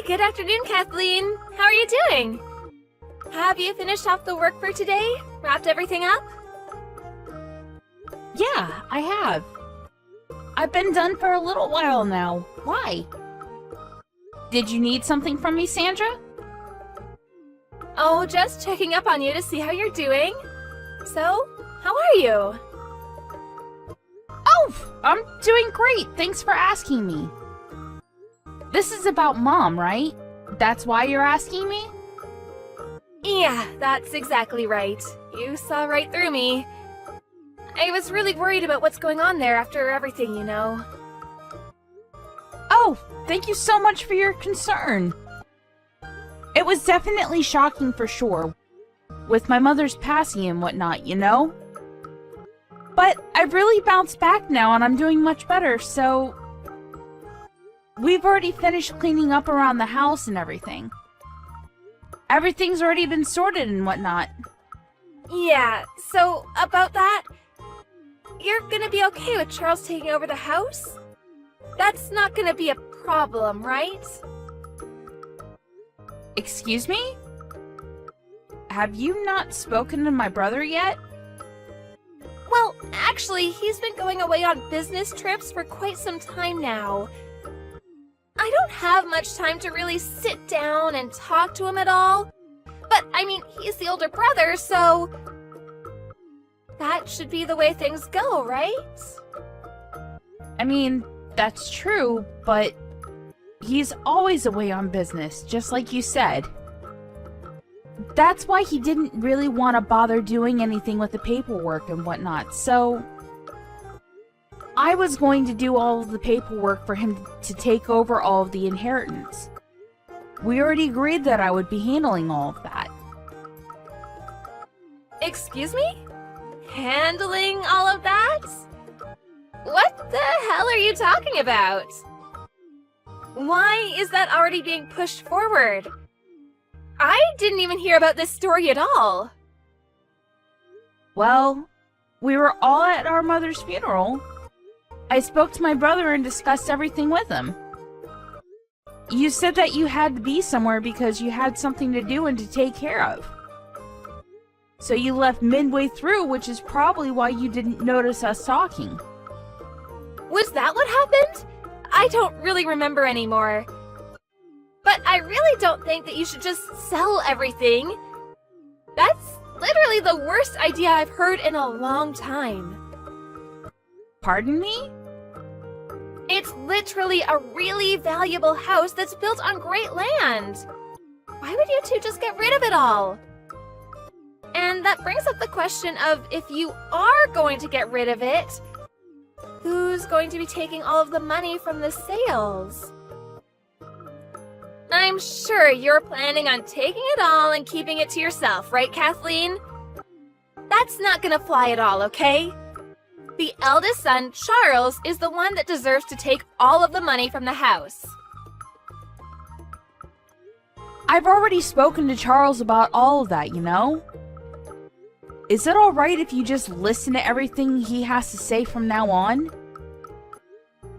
good afternoon, Kathleen. How are you doing? Have you finished off the work for today? Wrapped everything up? Yeah, I have. I've been done for a little while now. Why? Did you need something from me, Sandra? Oh, just checking up on you to see how you're doing. So, how are you? Oh, I'm doing great. Thanks for asking me. This is about Mom, right? That's why you're asking me? Yeah, that's exactly right. You saw right through me. I was really worried about what's going on there after everything, you know. Oh, thank you so much for your concern. It was definitely shocking for sure, with my mother's passing and whatnot, you know? But I've really bounced back now and I'm doing much better, so... We've already finished cleaning up around the house and everything. Everything's already been sorted and whatnot. Yeah, so about that, you're gonna be okay with Charles taking over the house? That's not gonna be a problem, right? Excuse me? Have you not spoken to my brother yet? Well, actually, he's been going away on business trips for quite some time now. I don't have much time to really sit down and talk to him at all. But, I mean, he's the older brother, so... that should be the way things go, right? I mean, that's true, but he's always away on business, just like you said. That's why he didn't really want to bother doing anything with the paperwork and whatnot, so... I was going to do all of the paperwork for him to take over all of the inheritance. We already agreed that I would be handling all of that. Excuse me? Handling all of that? What the hell are you talking about? Why is that already being pushed forward? I didn't even hear about this story at all. Well, we were all at our mother's funeral. I spoke to my brother and discussed everything with him. You said that you had to be somewhere because you had something to do and to take care of. So you left midway through, which is probably why you didn't notice us talking. Was that what happened? I don't really remember anymore. But I really don't think that you should just sell everything. That's literally the worst idea I've heard in a long time. Pardon me? It's literally a really valuable house that's built on great land. Why would you two just get rid of it all? And that brings up the question of, if you are going to get rid of it, who's going to be taking all of the money from the sales? I'm sure you're planning on taking it all and keeping it to yourself, right, Kathleen? That's not gonna fly at all, okay? The eldest son, Charles, is the one that deserves to take all of the money from the house. I've already spoken to Charles about all of that, you know? Is it alright if you just listen to everything he has to say from now on?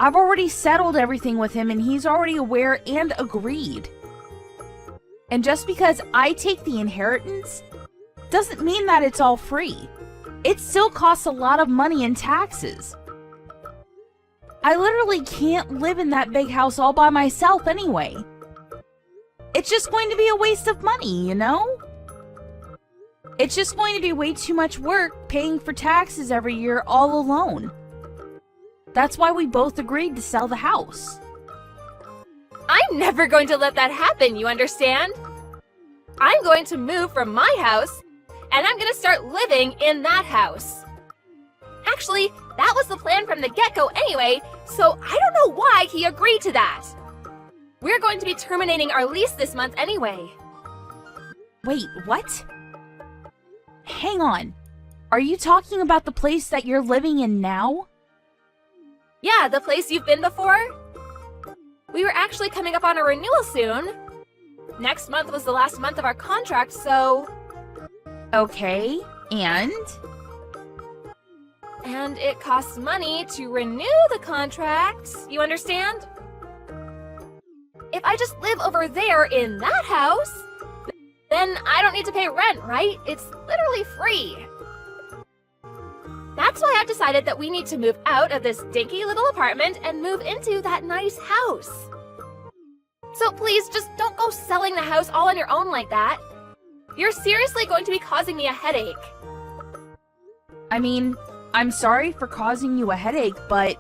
I've already settled everything with him and he's already aware and agreed. And just because I take the inheritance, doesn't mean that it's all free. It still costs a lot of money in taxes. I literally can't live in that big house all by myself anyway. It's just going to be a waste of money, you know? It's just going to be way too much work paying for taxes every year all alone. That's why we both agreed to sell the house. I'm never going to let that happen, you understand? I'm going to move from my house, and I'm going to start living in that house. Actually, that was the plan from the get-go anyway, so I don't know why he agreed to that. We're going to be terminating our lease this month anyway. Wait, what? Hang on. Are you talking about the place that you're living in now? Yeah, the place you've been before. We were actually coming up on a renewal soon. Next month was the last month of our contract, so... Okay, and? And it costs money to renew the contract, you understand? If I just live over there in that house, then I don't need to pay rent, right? It's literally free. That's why I've decided that we need to move out of this dinky little apartment and move into that nice house. So please just don't go selling the house all on your own like that. You're seriously going to be causing me a headache. I mean, I'm sorry for causing you a headache, but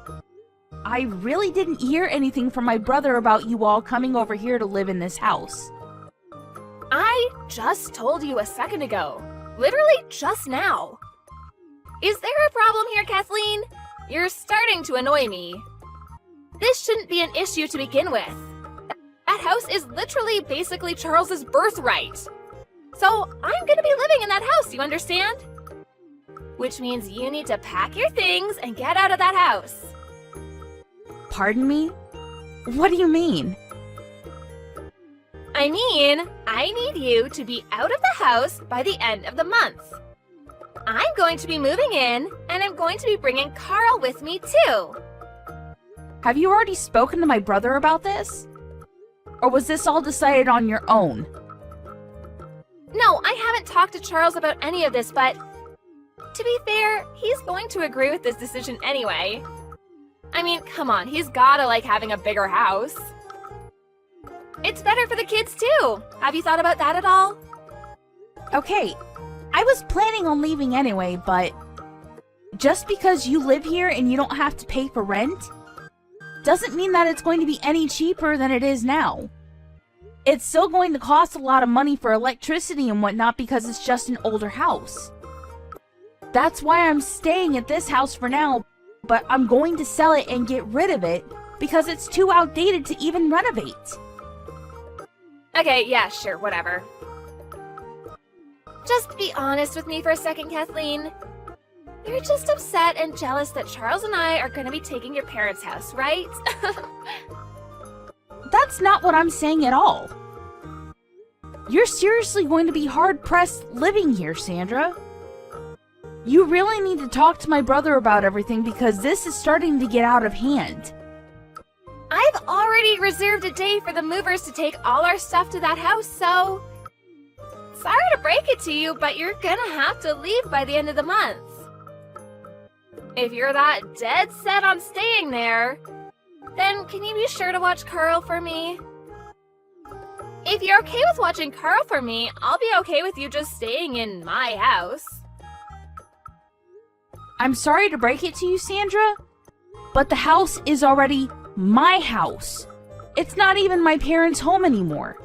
I really didn't hear anything from my brother about you all coming over here to live in this house. I just told you a second ago. Literally just now. Is there a problem here, Kathleen? You're starting to annoy me. This shouldn't be an issue to begin with. That house is literally basically Charles's birthright. So I'm gonna be living in that house, you understand? Which means you need to pack your things and get out of that house. Pardon me? What do you mean? I mean, I need you to be out of the house by the end of the month. I'm going to be moving in, and I'm going to be bringing Carl with me too. Have you already spoken to my brother about this? Or was this all decided on your own? No, I haven't talked to Charles about any of this, but to be fair, he's going to agree with this decision anyway. I mean, come on, he's gotta like having a bigger house. It's better for the kids too. Have you thought about that at all? Okay, I was planning on leaving anyway, but just because you live here and you don't have to pay for rent doesn't mean that it's going to be any cheaper than it is now. It's still going to cost a lot of money for electricity and whatnot because it's just an older house. That's why I'm staying at this house for now, but I'm going to sell it and get rid of it because it's too outdated to even renovate. Okay, yeah, sure, whatever. Just be honest with me for a second, Kathleen. You're just upset and jealous that Charles and I are going to be taking your parents' house, right? That's not what I'm saying at all. You're seriously going to be hard-pressed living here, Sandra. You really need to talk to my brother about everything because this is starting to get out of hand. I've already reserved a day for the movers to take all our stuff to that house, so... Sorry to break it to you, but you're gonna have to leave by the end of the month. If you're that dead set on staying there, then can you be sure to watch Carl for me? If you're okay with watching Carl for me, I'll be okay with you just staying in my house. I'm sorry to break it to you, Sandra, but the house is already my house. It's not even my parents' home anymore.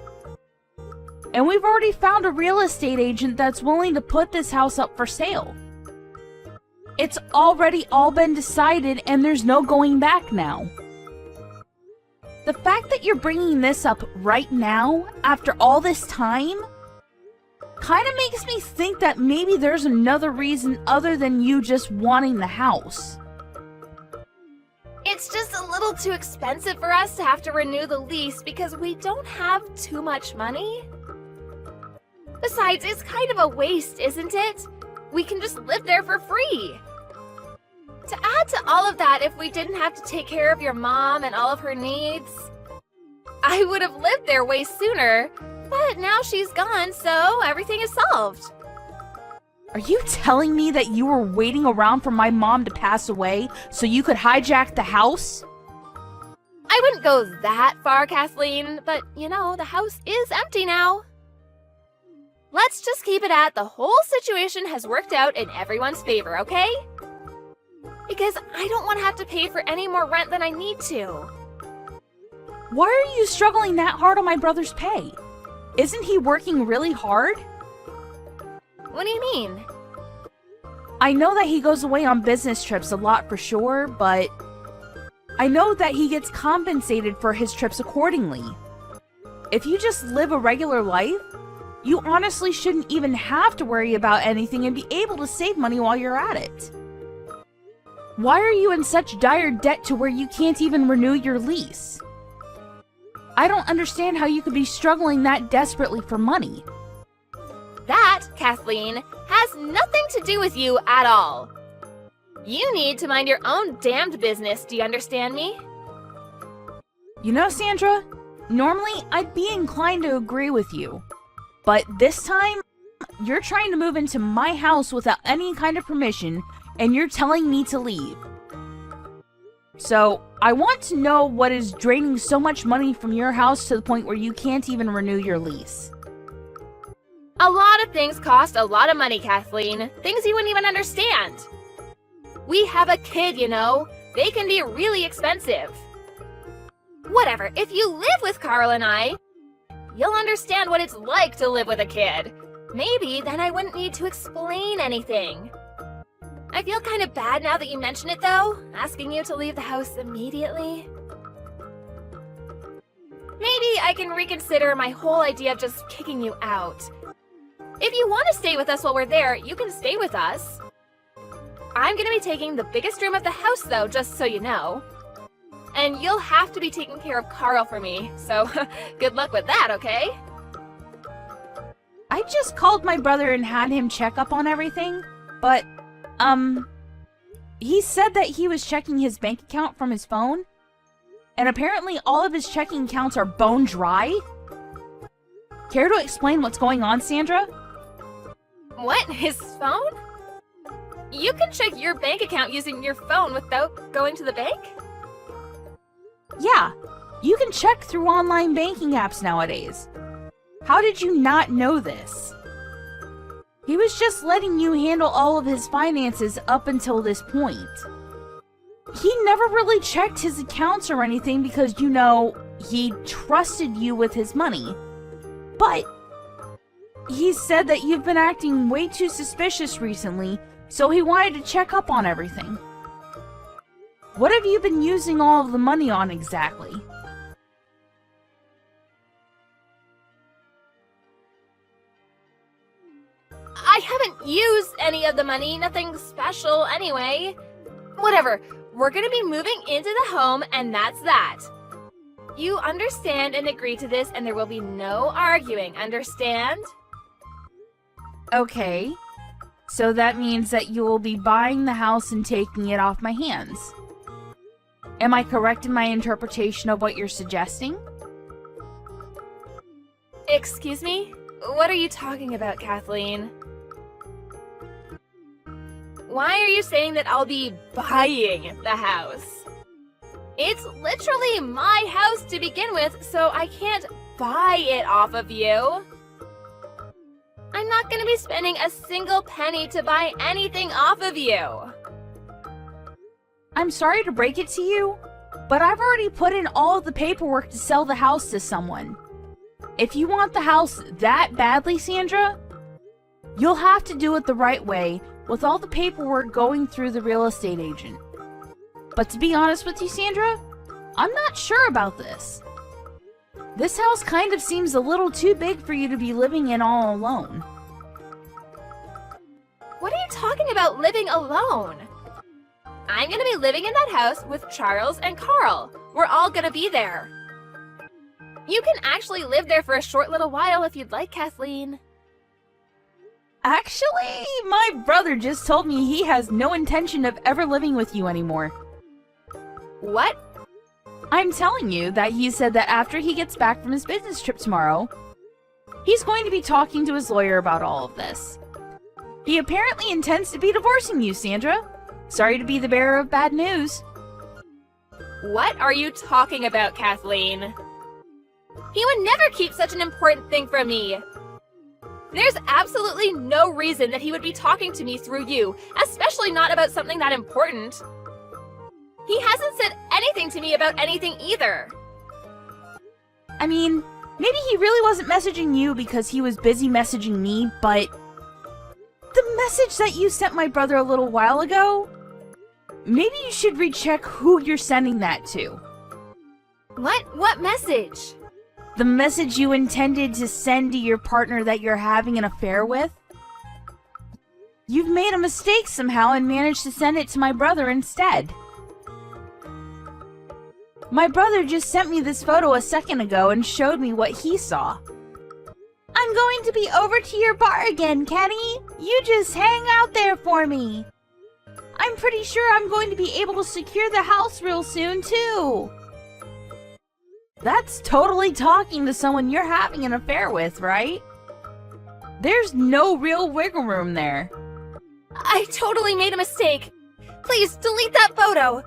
And we've already found a real estate agent that's willing to put this house up for sale. It's already all been decided and there's no going back now. The fact that you're bringing this up right now, after all this time, kind of makes me think that maybe there's another reason other than you just wanting the house. It's just a little too expensive for us to have to renew the lease because we don't have too much money. Besides, it's kind of a waste, isn't it? We can just live there for free. To add to all of that, if we didn't have to take care of your mom and all of her needs, I would have lived there way sooner, but now she's gone, so everything is solved. Are you telling me that you were waiting around for my mom to pass away so you could hijack the house? I wouldn't go that far, Kathleen, but you know, the house is empty now. Let's just keep it at the whole situation has worked out in everyone's favor, okay? Because I don't want to have to pay for any more rent than I need to. Why are you struggling that hard on my brother's pay? Isn't he working really hard? What do you mean? I know that he goes away on business trips a lot for sure, but I know that he gets compensated for his trips accordingly. If you just live a regular life, you honestly shouldn't even have to worry about anything and be able to save money while you're at it. Why are you in such dire debt to where you can't even renew your lease? I don't understand how you could be struggling that desperately for money. That, Kathleen, has nothing to do with you at all. You need to mind your own damned business, do you understand me? You know, Sandra, Normally, I'd be inclined to agree with you. But this time, you're trying to move into my house without any kind of permission, and you're telling me to leave. So, I want to know what is draining so much money from your house to the point where you can't even renew your lease. A lot of things cost a lot of money, Kathleen. Things you wouldn't even understand. We have a kid, you know. They can be really expensive. Whatever, if you live with Carl and I, you'll understand what it's like to live with a kid. Maybe then I wouldn't need to explain anything. I feel kind of bad now that you mention it, though, asking you to leave the house immediately. Maybe I can reconsider my whole idea of just kicking you out. If you want to stay with us while we're there, you can stay with us. I'm gonna be taking the biggest room of the house, though, just so you know. And you'll have to be taking care of Carl for me, so good luck with that, okay? I just called my brother and had him check up on everything, but, he said that he was checking his bank account from his phone, and apparently all of his checking accounts are bone dry. Care to explain what's going on, Sandra? What? His phone? You can check your bank account using your phone without going to the bank? Yeah, you can check through online banking apps nowadays. How did you not know this? He was just letting you handle all of his finances up until this point. He never really checked his accounts or anything because, you know, he trusted you with his money. But he said that you've been acting way too suspicious recently, so he wanted to check up on everything. What have you been using all of the money on exactly? I haven't used any of the money, nothing special anyway. Whatever, we're gonna be moving into the home and that's that. You understand and agree to this and there will be no arguing, understand? Okay, so that means that you will be buying the house and taking it off my hands. Am I correct in my interpretation of what you're suggesting? Excuse me? What are you talking about, Kathleen? Why are you saying that I'll be buying the house? It's literally my house to begin with, so I can't buy it off of you. I'm not gonna be spending a single penny to buy anything off of you. I'm sorry to break it to you, but I've already put in all of the paperwork to sell the house to someone. If you want the house that badly, Sandra, you'll have to do it the right way with all the paperwork going through the real estate agent. But to be honest with you, Sandra, I'm not sure about this. This house kind of seems a little too big for you to be living in all alone. What are you talking about living alone? I'm gonna be living in that house with Charles and Carl. We're all gonna be there. You can actually live there for a short little while if you'd like, Kathleen. Actually, my brother just told me he has no intention of ever living with you anymore. What? I'm telling you that he said that after he gets back from his business trip tomorrow, he's going to be talking to his lawyer about all of this. He apparently intends to be divorcing you, Sandra. Sorry to be the bearer of bad news. What are you talking about, Kathleen? He would never keep such an important thing from me. There's absolutely no reason that he would be talking to me through you, especially not about something that important. He hasn't said anything to me about anything either. I mean, maybe he really wasn't messaging you because he was busy messaging me, but the message that you sent my brother a little while ago, maybe you should recheck who you're sending that to. What message? The message you intended to send to your partner that you're having an affair with? You've made a mistake somehow and managed to send it to my brother instead. My brother just sent me this photo a second ago and showed me what he saw. I'm going to be over to your bar again, Kenny. You just hang out there for me. I'm pretty sure I'm going to be able to secure the house real soon, too. That's totally talking to someone you're having an affair with, right? There's no real wiggle room there. I totally made a mistake. Please delete that photo.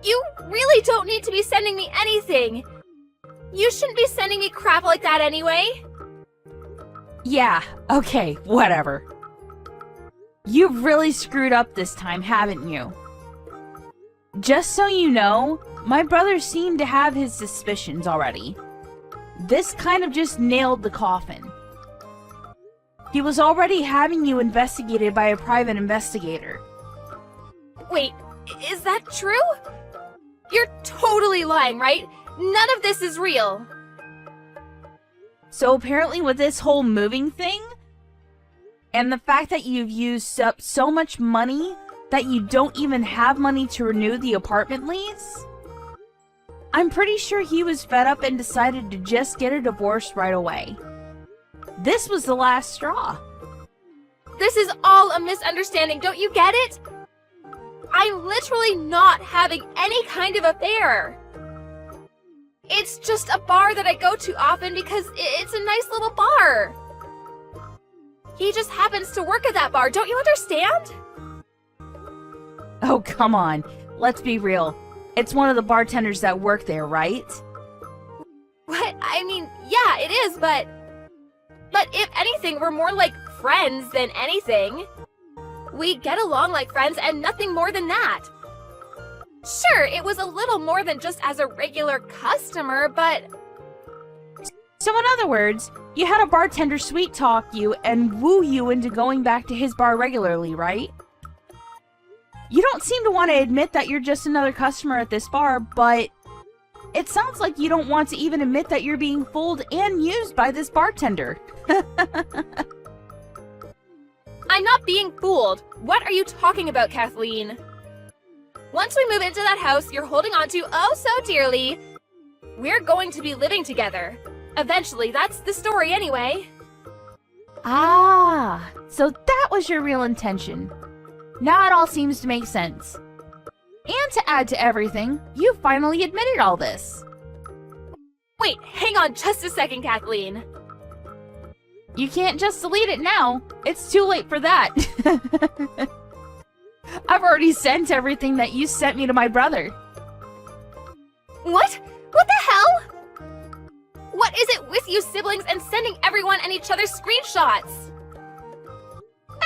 You really don't need to be sending me anything. You shouldn't be sending me crap like that anyway. Yeah, okay, whatever. You've really screwed up this time, haven't you? Just so you know, my brother seemed to have his suspicions already. This kind of just nailed the coffin. He was already having you investigated by a private investigator. Wait, is that true? You're totally lying, right? None of this is real. So apparently with this whole moving thing, and the fact that you've used up so much money that you don't even have money to renew the apartment lease, I'm pretty sure he was fed up and decided to just get a divorce right away. This was the last straw. This is all a misunderstanding, don't you get it? I'm literally not having any kind of affair. It's just a bar that I go to often because it's a nice little bar. He just happens to work at that bar, don't you understand? Oh, come on. Let's be real. It's one of the bartenders that work there, right? What? I mean, yeah, it is, but if anything, we're more like friends than anything. We get along like friends and nothing more than that. Sure, it was a little more than just as a regular customer, but... So in other words, you had a bartender sweet talk you and woo you into going back to his bar regularly, right? You don't seem to want to admit that you're just another customer at this bar, but it sounds like you don't want to even admit that you're being fooled and used by this bartender. I'm not being fooled. What are you talking about, Kathleen? Once we move into that house you're holding on to oh so dearly, we're going to be living together. Eventually, that's the story anyway. Ah, so that was your real intention. Now it all seems to make sense. And to add to everything, you finally admitted all this. Wait, hang on just a second, Kathleen. You can't just delete it now. It's too late for that. I've already sent everything that you sent me to my brother. What? What the hell? What is it with you siblings and sending everyone and each other screenshots?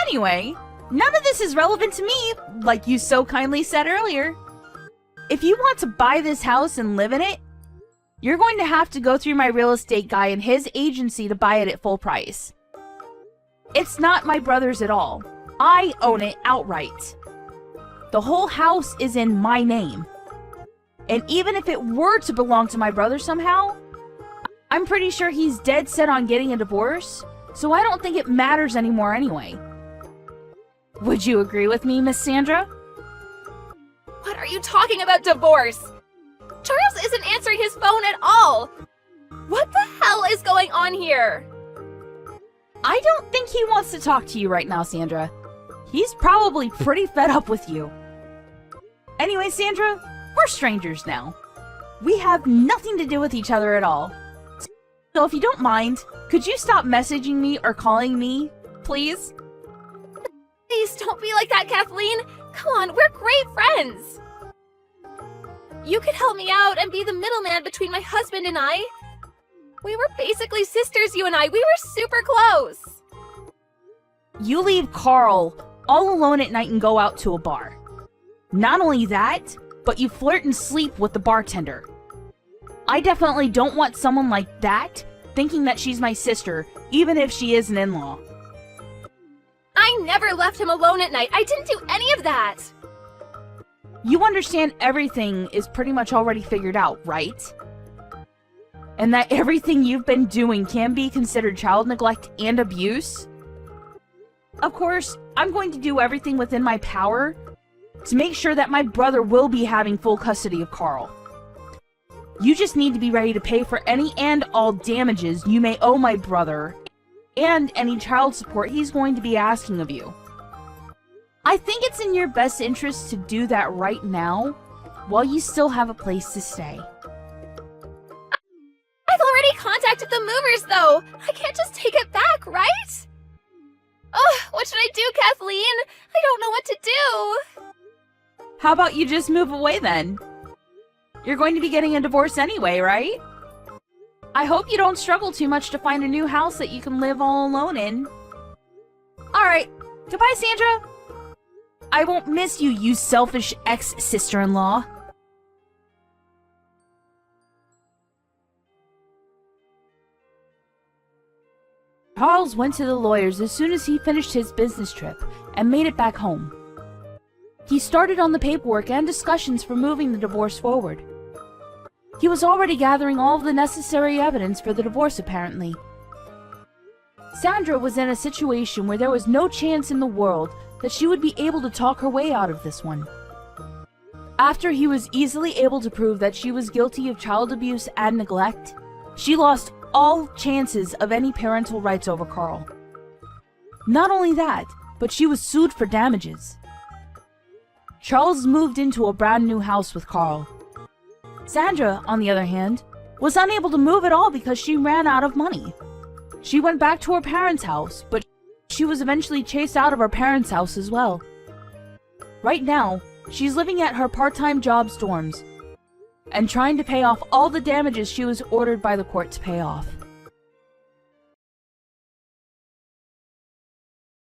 Anyway, none of this is relevant to me, like you so kindly said earlier. If you want to buy this house and live in it, you're going to have to go through my real estate guy and his agency to buy it at full price. It's not my brother's at all. I own it outright. The whole house is in my name. And even if it were to belong to my brother somehow, I'm pretty sure he's dead set on getting a divorce, so I don't think it matters anymore anyway. Would you agree with me, Miss Sandra? What are you talking about divorce? Charles isn't answering his phone at all. What the hell is going on here? I don't think he wants to talk to you right now, Sandra. He's probably pretty fed up with you. Anyway, Sandra, we're strangers now. We have nothing to do with each other at all. So if you don't mind, could you stop messaging me or calling me, please? Please don't be like that, Kathleen. Come on, we're great friends. You could help me out and be the middleman between my husband and I. We were basically sisters, you and I. We were super close. You leave Carl all alone at night and go out to a bar. Not only that, but you flirt and sleep with the bartender. I definitely don't want someone like that thinking that she's my sister, even if she is an in-law. I never left him alone at night. I didn't do any of that. You understand everything is pretty much already figured out, right? And that everything you've been doing can be considered child neglect and abuse? Of course, I'm going to do everything within my power to make sure that my brother will be having full custody of Carl. You just need to be ready to pay for any and all damages you may owe my brother and any child support he's going to be asking of you. I think it's in your best interest to do that right now while you still have a place to stay. contacted the movers, though. I can't just take it back, right? Oh, what should I do, Kathleen? I don't know what to do. How about you just move away then? You're going to be getting a divorce anyway, right? I hope you don't struggle too much to find a new house that you can live all alone in. Alright, goodbye, Sandra. I won't miss you, you selfish ex-sister-in-law. Charles went to the lawyers as soon as he finished his business trip and made it back home. He started on the paperwork and discussions for moving the divorce forward. He was already gathering all of the necessary evidence for the divorce, apparently. Sandra was in a situation where there was no chance in the world that she would be able to talk her way out of this one. After he was easily able to prove that she was guilty of child abuse and neglect, she lost all chances of any parental rights over Carl. Not only that, but she was sued for damages. Charles moved into a brand new house with Carl. Sandra, on the other hand, was unable to move at all because she ran out of money. She went back to her parents' house, but she was eventually chased out of her parents' house as well. Right now, she's living at her part-time job's dorms and trying to pay off all the damages she was ordered by the court to pay off.